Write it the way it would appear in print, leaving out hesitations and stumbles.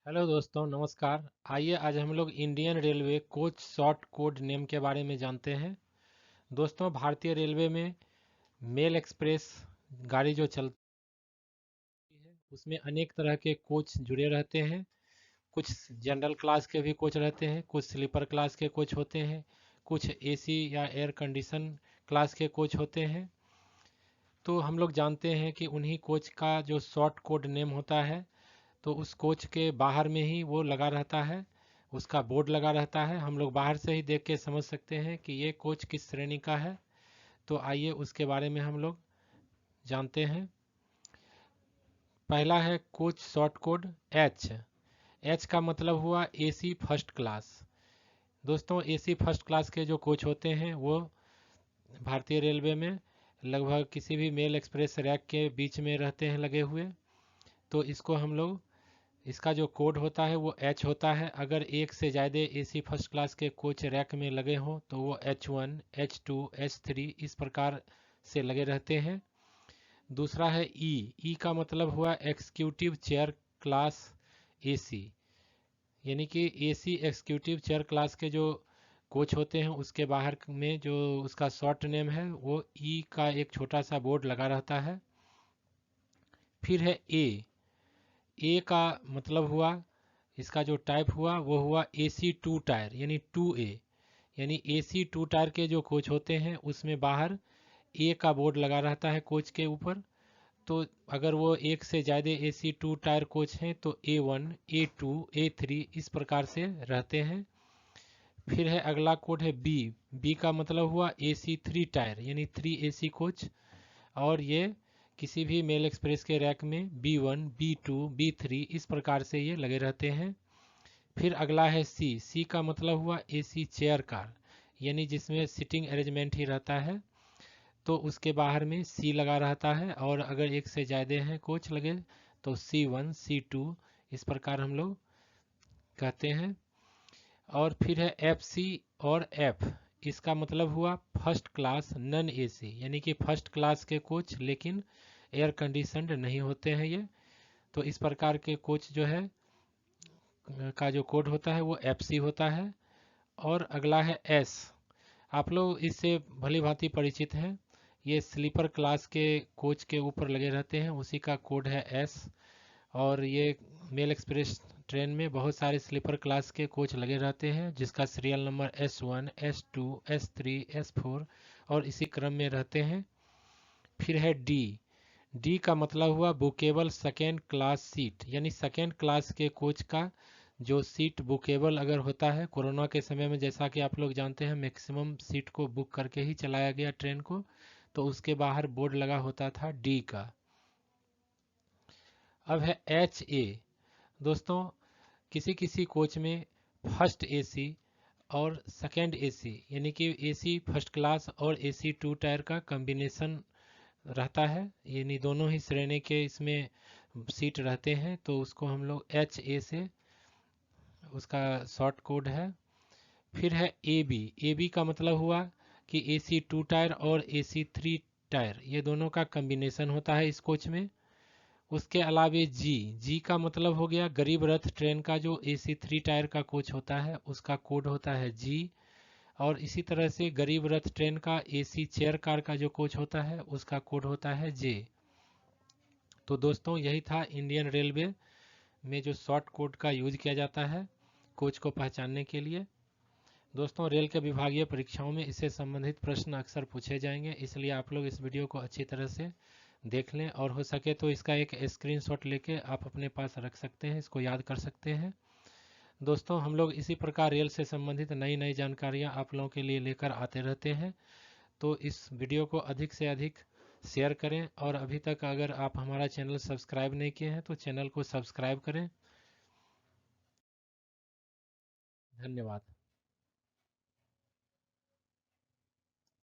Hello दोस्तों, नमस्कार। आइए आज हम लोग Indian railway coach short code name के बारे में जानते हैं। दोस्तों, भारतीय रेलवे में मेल एक्सप्रेस गाड़ी जो चलती है उसमें अनेक तरह के कोच जुड़े रहते हैं। कुछ जनरल क्लास के भी कोच रहते हैं, कुछ स्लीपर क्लास के कोच होते हैं, कुछ एसी या एयर कंडीशन क्लास के कोच होते हैं। तो हम लोग जानते हैं कि उन्हीं कोच का जो शॉर्ट कोड नेम होता है तो उस कोच के बाहर में ही वो लगा रहता है, उसका बोर्ड लगा रहता है। हम लोग बाहर से ही देख के समझ सकते हैं कि ये कोच किस श्रेणी का है। तो आइए उसके बारे में हम लोग जानते हैं। पहला है coach short code H. H का मतलब हुआ एसी फर्स्ट क्लास। दोस्तों, एसी फर्स्ट क्लास के जो कोच होते हैं वो भारतीय रेलवे में लगभग किसी भी मेल एक्सप्रेस रैक के बीच में रहते हैं लगे हुए। तो इसको हम लोग, इसका जो कोड होता है वो एच होता है। अगर एक से ज़्यादा एसी फर्स्ट क्लास के कोच रैक में लगे हों तो वो H1, H2, H3 इस प्रकार से लगे रहते हैं। दूसरा है ई। ई का मतलब हुआ एग्जीक्यूटिव चेयर क्लास एसी, यानी कि एसी एग्जीक्यूटिव चेयर क्लास के जो कोच होते हैं उसके बाहर में जो उसका शॉर्ट नेम है वो ई का एक छोटा सा बोर्ड लगा रहता है। फिर है ए। ए का मतलब हुआ, इसका जो टाइप हुआ वो हुआ एसी टू टायर यानी 2A। यानी एसी टू टायर के जो कोच होते हैं उसमें बाहर ए का बोर्ड लगा रहता है कोच के ऊपर। तो अगर वो एक से ज़्यादा एसी टू टायर कोच हैं तो A1, A2, A3 इस प्रकार से रहते हैं। फिर है अगला कोड है बी। बी का मतलब हुआ एसी थ्री टायर यानी 3AC कोच। और ये किसी भी मेल एक्सप्रेस के रैक में B1, B2, B3 इस प्रकार से ये लगे रहते हैं। फिर अगला है सी। सी का मतलब हुआ एसी चेयर कार, यानी जिसमें सिटिंग अरेंजमेंट ही रहता है। तो उसके बाहर में सी लगा रहता है और अगर एक से ज़्यादा हैं कोच लगे तो C1, C2 इस प्रकार हम लोग कहते हैं। और फिर है एफ सी और एफ। इसका मतलब हुआ फर्स्ट क्लास नन एसी, यानी कि फर्स्ट क्लास के कोच लेकिन एयर कंडीशनड नहीं होते हैं ये। तो इस प्रकार के कोच जो है का जो कोड होता है वो एफ सी होता है। और अगला है एस। आप लोग इससे भली भांति परिचित हैं। ये स्लीपर क्लास के कोच के ऊपर लगे रहते हैं, उसी का कोड है एस। और ये मेल एक्सप्रेस ट्रेन में बहुत सारे स्लीपर क्लास के कोच लगे रहते हैं जिसका serial number S1, S2, S3, S4 और इसी क्रम में रहते हैं। फिर है डी। डी का मतलब हुआ बुकेबल सेकेंड क्लास सीट, यानी सेकेंड क्लास के कोच का जो सीट बुकेबल अगर होता है। कोरोना के समय में जैसा कि आप लोग जानते हैं मैक्सिमम सीट को बुक करके ही चलाया गया ट्रेन को, तो उसके बाहर बोर्ड लगा होता था डी का। अब है एच ए। दोस्तों, किसी किसी कोच में फर्स्ट एसी और सेकेंड एसी यानी कि एसी फर्स्ट क्लास और एसी टू टायर का कॉम्बिनेशन रहता है, यानी दोनों ही श्रेणी के इसमें सीट रहते हैं। तो उसको हम लोग एच ए से उसका शॉर्ट कोड है। फिर है ए बी। ए बी का मतलब हुआ कि एसी टू टायर और एसी थ्री टायर ये दोनों का कॉम्बिनेशन होता है इस कोच में। उसके अलावे जी। जी का मतलब हो गया गरीब रथ ट्रेन का जो एसी थ्री टायर का कोच होता है उसका कोड होता है जी। और इसी तरह से गरीब रथ ट्रेन का एसी चेयर कार का जो कोच होता है उसका कोड होता है जे। तो दोस्तों, यही था इंडियन रेलवे में जो शॉर्ट कोड का यूज किया जाता है कोच को पहचानने के लिए। दोस्तों, रेल के विभागीय परीक्षाओं में इससे संबंधित प्रश्न अक्सर पूछे जाएंगे, इसलिए आप लोग इस वीडियो को अच्छी तरह से देख लें और हो सके तो इसका एक स्क्रीनशॉट लेके आप अपने पास रख सकते हैं, इसको याद कर सकते हैं। दोस्तों, हम लोग इसी प्रकार रेल से संबंधित नई नई जानकारियाँ आप लोगों के लिए लेकर आते रहते हैं। तो इस वीडियो को अधिक से अधिक शेयर करें और अभी तक अगर आप हमारा चैनल सब्सक्राइब नहीं किए हैं तो चैनल को सब्सक्राइब करें। धन्यवाद।